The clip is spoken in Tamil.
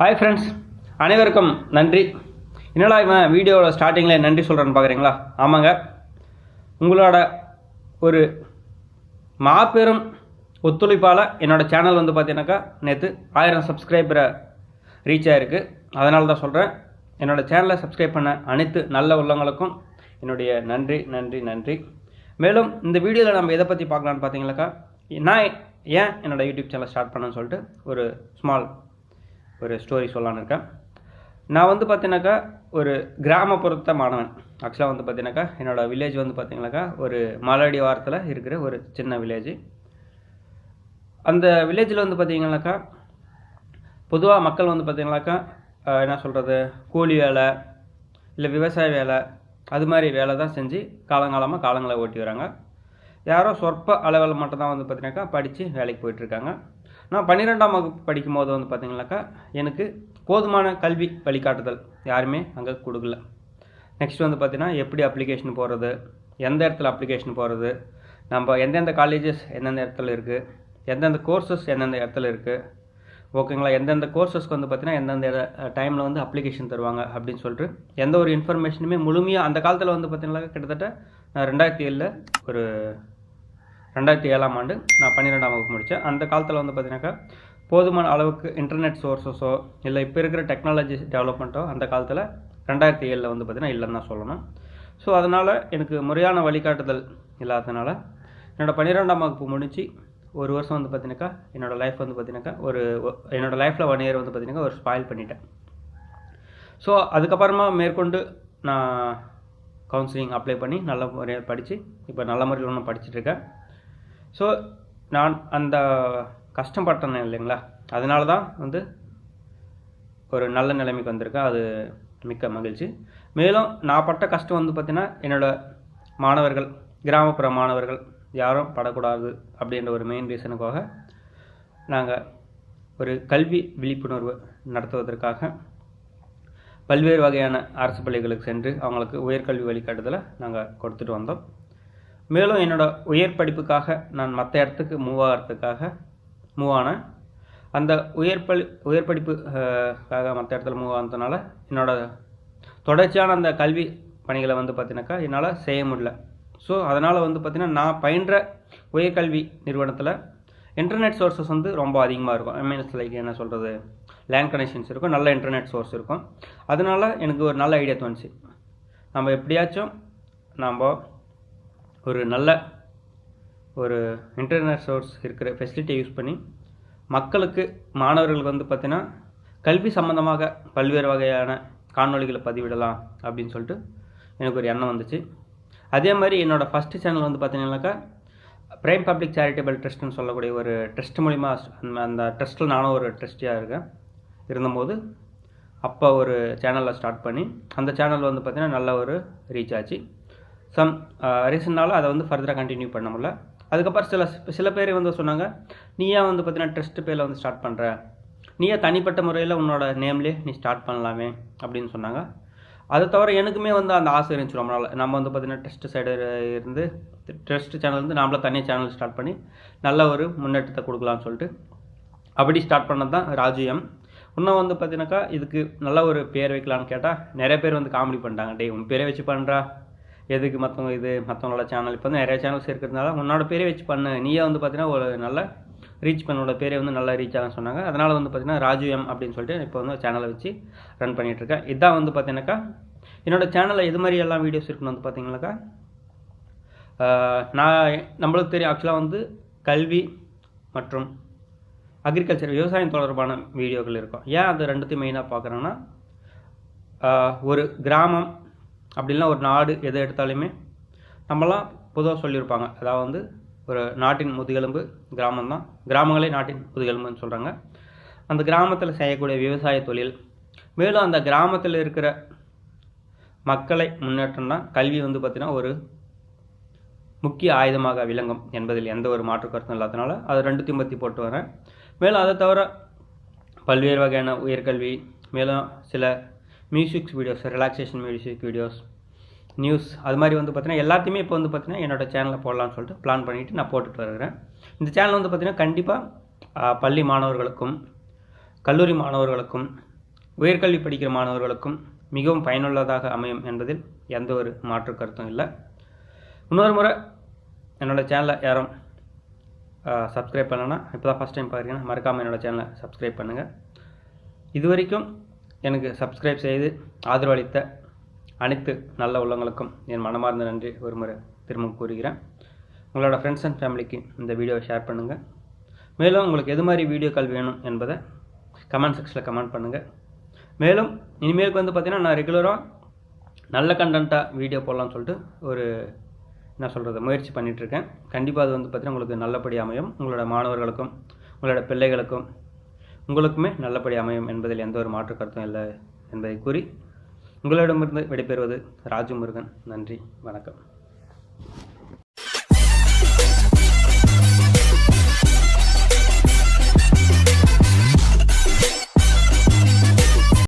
ஹாய் ஃப்ரெண்ட்ஸ், அனைவருக்கும் நன்றி. என்னடா இவன் வீடியோவில் ஸ்டார்டிங்கில் நன்றி சொல்கிறேன்னு பார்க்குறீங்களா? ஆமாங்க, உங்களோட ஒரு மாபெரும் ஒத்துழைப்பால் என்னோடய சேனல் வந்து பார்த்தீங்கன்னாக்கா நேற்று 1000 சப்ஸ்கிரைபரை ரீச் ஆகிருக்கு. அதனால தான் சொல்கிறேன், என்னோடய சேனலை சப்ஸ்கிரைப் பண்ண அனைத்து நல்ல உள்ளவங்களுக்கும் என்னுடைய நன்றி நன்றி நன்றி. மேலும் இந்த வீடியோவில் நம்ம எதை பற்றி பார்க்கலான்னு பார்த்தீங்கன்னாக்கா, நான் ஏன் என்னோடய யூடியூப் சேனல் ஸ்டார்ட் பண்ணேன்னு சொல்லிட்டு ஒரு ஸ்டோரி சொல்லலான்னு இருக்கேன். நான் வந்து பார்த்தீங்கன்னாக்கா ஒரு கிராமப்புறத்த மாணவன். ஆக்சுவலாக வந்து பார்த்தீங்கன்னாக்கா என்னோடய வில்லேஜ் வந்து பார்த்தீங்கன்னாக்கா ஒரு மலையடி வாரத்தில் இருக்கிற ஒரு சின்ன வில்லேஜ். அந்த வில்லேஜில் வந்து பார்த்தீங்கன்னாக்கா பொதுவாக மக்கள் வந்து பார்த்தீங்கன்னாக்கா என்ன சொல்கிறது, கூலி வேலை இல்லை விவசாய வேலை அது மாதிரி வேலை தான் செஞ்சு காலங்களை ஓட்டி வராங்க. யாரோ சொற்ப அளவில் மட்டும்தான் வந்து பார்த்தீங்கன்னாக்கா படித்து வேலைக்கு போயிட்டுருக்காங்க. நான் 12ஆம் வகுப்பு படிக்கும் போது வந்து பார்த்தீங்கன்னாக்கா எனக்கு போதுமான கல்வி வழிகாட்டுதல் யாருமே அங்கே கொடுக்கல. நெக்ஸ்ட் வந்து பார்த்தீங்கன்னா எப்படி அப்ளிகேஷன் போடுறது, எந்த இடத்துல அப்ளிகேஷன் போடுறது, நம்ம எந்தெந்த காலேஜஸ் எந்தெந்த இடத்துல இருக்குது, எந்தெந்த கோர்சஸ் எந்தெந்த இடத்துல இருக்குது, ஓகேங்களா, எந்தெந்த கோர்சஸ்க்கு வந்து பார்த்தீங்கன்னா எந்தெந்த டைமில் வந்து அப்ளிகேஷன் தருவாங்க அப்படின்னு சொல்லிட்டு எந்த ஒரு இன்ஃபர்மேஷனுமே முழுமையாக அந்த காலத்தில் வந்து பார்த்தீங்கன்னா கிட்டத்தட்ட நான் 2007ஆம் ஆண்டு நான் 12ஆம் வகுப்பு முடித்தேன். அந்த காலத்தில் வந்து பார்த்தீங்கன்னாக்கா போதுமான அளவுக்கு இன்டர்நெட் சோர்ஸஸோ இல்லை இப்போ இருக்கிற டெக்னாலஜி டெவலப்மெண்ட்டோ அந்த காலத்தில் 2007 வந்து பார்த்தீங்கன்னா இல்லைன்னு தான் சொல்லணும். ஸோ அதனால் எனக்கு முறையான வழிகாட்டுதல் இல்லாததுனால என்னோடய 12ஆம் வகுப்பு முடித்து ஒரு வருஷம் வந்து பார்த்தீங்கன்னாக்கா என்னோடய லைஃப் வந்து பார்த்தீங்கன்னாக்கா என்னோடய லைஃப்பில் 1 இயர் வந்து பார்த்தீங்கன்னா ஒரு ஸ்பாயில் பண்ணிட்டேன். ஸோ அதுக்கப்புறமா மேற்கொண்டு நான் கவுன்சிலிங் அப்ளை பண்ணி நல்ல முறையாக படித்து இப்போ நல்ல முறையில் நான் படிச்சுட்ருக்கேன். ஸோ நான் அந்த கஷ்டப்பட்டேன் இல்லைங்களா, அதனால தான் வந்து ஒரு நல்ல நிலைமைக்கு வந்திருக்கேன். அது மிக்க மகிழ்ச்சி. மேலும் நான் பட்ட கஷ்டம் வந்து பார்த்திங்கன்னா என்னோடய மாணவர்கள், கிராமப்புற மாணவர்கள் யாரும் படக்கூடாது அப்படின்ற ஒரு மெயின் ரீசனுக்காக நாங்கள் ஒரு கல்வி விழிப்புணர்வு நடத்துவதற்காக பல்வேறு வகையான அரசு பள்ளிகளுக்கு சென்று அவங்களுக்கு உயர்கல்வி வழிகாட்டுதலை நாங்கள் கொடுத்துட்டு வந்தோம். மேலும் என்னோடய உயர் படிப்புக்காக நான் மற்ற இடத்துக்கு மூவ் ஆனேன். அந்த உயர் படிப்புக்காக மற்ற இடத்துல மூவ் ஆனதுனால என்னோடய தொடர்ச்சியான அந்த கல்வி பணிகளை வந்து பார்த்தீங்கன்னாக்கா என்னால் செய்ய முடியல. ஸோ அதனால் வந்து பார்த்திங்கன்னா நான் பயின்ற உயர்கல்வி நிறுவனத்தில் இன்டர்நெட் சோர்ஸஸ் வந்து ரொம்ப அதிகமாக இருக்கும். மீன்ஸ் லைக் என்ன சொல்கிறது, லேண்ட் கனெக்ஷன்ஸ் இருக்கும், நல்ல இன்டர்நெட் சோர்ஸ் இருக்கும். அதனால் எனக்கு ஒரு நல்ல ஐடியா தோணுச்சு, நம்ம எப்படியாச்சும் நம்ம ஒரு நல்ல ஒரு இன்டர்நெட் சோர்ஸ் இருக்கிற ஃபெசிலிட்டியை யூஸ் பண்ணி மக்களுக்கு, மாணவர்களுக்கு வந்து பார்த்திங்கன்னா கல்வி சம்மந்தமாக பல்வேறு வகையான காணொளிகளை பதிவிடலாம் அப்படின்னு சொல்லிட்டு எனக்கு ஒரு எண்ணம் வந்துச்சு. அதே மாதிரி என்னோடய ஃபஸ்ட்டு சேனல் வந்து பார்த்தீங்கன்னாக்கா பிரைம் பப்ளிக் சேரிட்டபிள் ட்ரஸ்ட்னு சொல்லக்கூடிய ஒரு ட்ரஸ்ட் மூலிமா, அந்த ட்ரஸ்ட்டில் நானும் ஒரு ட்ரஸ்டியாக இருந்தபோது அப்போ ஒரு சேனலில் ஸ்டார்ட் பண்ணி அந்த சேனல் வந்து பார்த்திங்கன்னா நல்ல ஒரு ரீச் ஆச்சு. சம் ரீசன்னால் அதை வந்து ஃபர்தராக கண்டினியூ பண்ண முடியல. அதுக்கப்புறம் சில பேர் வந்து சொன்னாங்க, நீ ஏன் வந்து பார்த்தீங்கன்னா ட்ரஸ்ட் பேரில் வந்து ஸ்டார்ட் பண்ணுற, நீ ஏன் தனிப்பட்ட முறையில் உன்னோட நேம்லேயே நீ ஸ்டார்ட் பண்ணலாமே அப்படின்னு சொன்னாங்க. அதை தவிர எனக்குமே வந்து அந்த ஆசை இருந்துச்சு ரொம்ப நாள். நம்ம வந்து பார்த்திங்கன்னா ட்ரஸ்ட் சைடு இருந்து ட்ரஸ்ட் சேனல் வந்து நம்மள தனியாக சேனல் ஸ்டார்ட் பண்ணி நல்ல ஒரு முன்னேற்றத்தை கொடுக்கலான்னு சொல்லிட்டு அப்படி ஸ்டார்ட் பண்ணது தான் ராஜு எம். இன்னும் வந்து பார்த்தீங்கன்னாக்கா இதுக்கு நல்ல ஒரு பேர் வைக்கலான்னு கேட்டால் நிறைய பேர் வந்து காமெடி பண்ணிட்டாங்க, டே உன் பேரை வச்சு பண்ணுறா, எதுக்கு மற்றவங்களோட சேனல் இப்போ வந்து நிறைய சேனல்ஸ் இருக்கிறதுனால உன்னோட பேரே வச்சு பண்ணு, நீயே வந்து பார்த்தீங்கன்னா ஒரு நல்ல ரீச் பண்ணோட பேரே வந்து நல்லா ரீச் ஆகுன்னு சொன்னாங்க. அதனால் வந்து பார்த்தீங்கன்னா ராஜு எம் அப்படின்னு சொல்லிட்டு இப்போ வந்து சேனலை வச்சு ரன் பண்ணிகிட்ருக்கேன். இதான் வந்து பார்த்தீங்கன்னாக்கா என்னோடய சேனலில் எது மாதிரி எல்லாம் வீடியோஸ் இருக்குன்னு வந்து பார்த்தீங்கன்னாக்கா நம்மளுக்கு தெரியும் ஆக்சுவலாக வந்து கல்வி மற்றும் அக்ரிகல்ச்சர் விவசாயம் தொடர்பான வீடியோக்கள் இருக்கும். ஏன் அது ரெண்டுத்தையும் மெயினாக பார்க்குறேன்னா, ஒரு கிராமம் அப்படின்னா ஒரு நாடு எதை எடுத்தாலுமே நம்மலாம் பொதுவாக சொல்லியிருப்பாங்க, அதாவது வந்து ஒரு நாட்டின் முதுகெலும்பு கிராமம் தான், கிராமங்களே நாட்டின் முதுகெலும்புன்னு சொல்கிறாங்க. அந்த கிராமத்தில் செய்யக்கூடிய விவசாய தொழில், மேலும் அந்த கிராமத்தில் இருக்கிற மக்களை முன்னேற்றம் தான் கல்வி வந்து பார்த்திங்கன்னா ஒரு முக்கிய ஆயுதமாக விளங்கும் என்பதில் எந்த ஒரு மாற்று கருத்தும் இல்லாதனால அது ரெண்டுத்தையும் பற்றி போட்டு வரேன். மேலும் அதை தவிர பல்வேறு வகையான உயர்கல்வி, மேலும் சில musics videos, relaxation music videos, news, அது மாதிரி வந்து பார்த்திங்கன்னா எல்லாத்தையுமே இப்போ வந்து பார்த்திங்கன்னா என்னோடய சேனலில் போடலான்னு சொல்லிட்டு பிளான் பண்ணிவிட்டு நான் போட்டுட்டு வருகிறேன். இந்த சேனல் வந்து பார்த்திங்கன்னா கண்டிப்பாக பள்ளி மாணவர்களுக்கும் கல்லூரி மாணவர்களுக்கும் உயர்கல்வி படிக்கிற மாணவர்களுக்கும் மிகவும் பயனுள்ளதாக அமையும் என்பதில் எந்த ஒரு மாற்று கருத்தும் இல்லை. இன்னொரு முறை என்னோடய சேனலை யாரும் சப்ஸ்கிரைப் பண்ணலன்னா, இப்போ தான் ஃபஸ்ட் டைம் பாருங்கன்னா மறக்காமல் என்னோடய சேனலை சப்ஸ்கிரைப் பண்ணுங்கள். இது வரைக்கும் எனக்கு சப்ஸ்கிரைப் செய்து ஆதரவளித்த அனைத்து நல்ல உள்ளங்களுக்கும் என் மனமார்ந்த நன்றி ஒரு முறை திரும்ப கூறுகிறேன். உங்களோட ஃப்ரெண்ட்ஸ் அண்ட் ஃபேமிலிக்கு இந்த வீடியோவை ஷேர் பண்ணுங்கள். மேலும் உங்களுக்கு எது மாதிரி வீடியோக்கள் வேணும் என்பதை கமெண்ட் செக்ஷனில் கமெண்ட் பண்ணுங்கள். மேலும் இனிமேலுக்கு பார்த்தீங்கன்னா நான் ரெகுலராக நல்ல கண்டென்ட்டாக வீடியோ போடலாம்னு சொல்லிட்டு ஒரு முயற்சி பண்ணிகிட்ருக்கேன். கண்டிப்பாக அது பார்த்தீங்கன்னா உங்களுக்கு நல்லபடி அமையும். உங்களோட மாணவர்களுக்கும் உங்களோட பிள்ளைகளுக்கும் உங்களுக்குமே நல்லபடி அமையும் என்பதில் எந்த ஒரு மாற்று கருத்தும் இல்லை என்பதை கூறி உங்களிடமிருந்து விடைபெறுவது ராஜு முருகன். நன்றி, வணக்கம்.